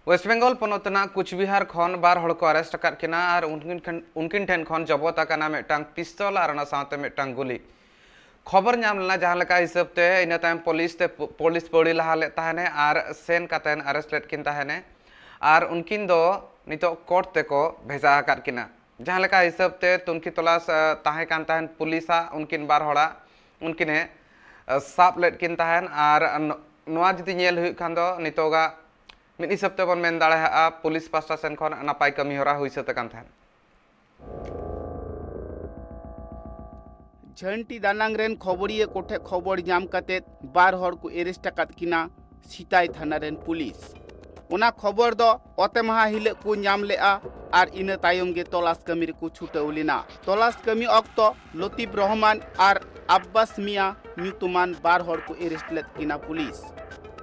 Waste Bengal पनोतना Cooch Behar खन बार हड़ को अरेस्ट अकाद किना और उनकिन ठेन खन जबत आकाना मेटांग पिस्तल और साथे मेटांग गुली खबर नाम लेना जहां लेका हिसाब ते इन टाइम पुलिस पड़ी लहा ले ताहने और सेन कातेन अरेस्ट लेट किन ताहने और उनकिन दो नितो कोर्ट ते को भेजा अकाद किना जहां लेका हिसाब ते तुनकी तलाश ताहे कान ताहन पुलिसा उनकिन बार हड़ा उनकिने साब लेट किन ताहन और नोआ जदि नेल हुई खान दो नितोगा मिद हिसाब ते बन मेन दाड़ा पुलिस पास्टा सेन खन नापाय कमी हरा हुई सते कान थाहन झंटी दानांग रेन खबरिया कोठे खबर जाम काते बार हर को एरेस्ट कात किना सीताई थाना रेन पुलिस ओना खबर दो ओते महा हिले को नाम लेआ और इन तायम गे तलाश कमी को छुटौलिना तलाश कमी अक्तो लतीफ रहमान और अब्बास मिया न्यूतुमान बार हर को एरेस्ट लेत किना पुलिस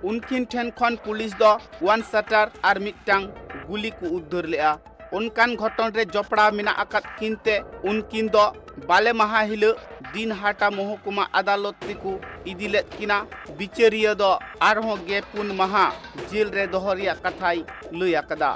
उनकिन ठेन खन पुलिस दो वन शटर और मिटांग गुली को उद्धार लेआ उनकान घटन रे जपड़ा मिना आकात किनते उनकिन दो बाले महा हिले दिन हाटा महकुमा अदालत को इदिलेत किना बिचारिया दो आरहो गेपुन महा जेल रे दोहरिया कथाई लई आकदा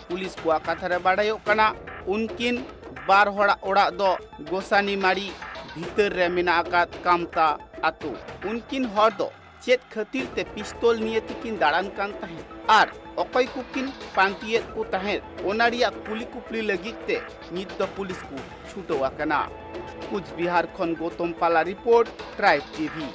पुलिस को कथा रे बाडायो कना उनकिन बार होड़ा ओड़ा दो गोसानी मारी भीतर रे मिना आकात कामता आतु उनकिन हर दो चेत खातिर ते पिस्तौल निये तिकिन दाड़ान कान ताहे और अकय कुकिन पांतियत को ताहे ओनारिया कुली कुपली लगित ते नित द पुलिस को छुटवा कना कुछ बिहार खन गौतम पाला रिपोर्ट ट्राइब टीवी।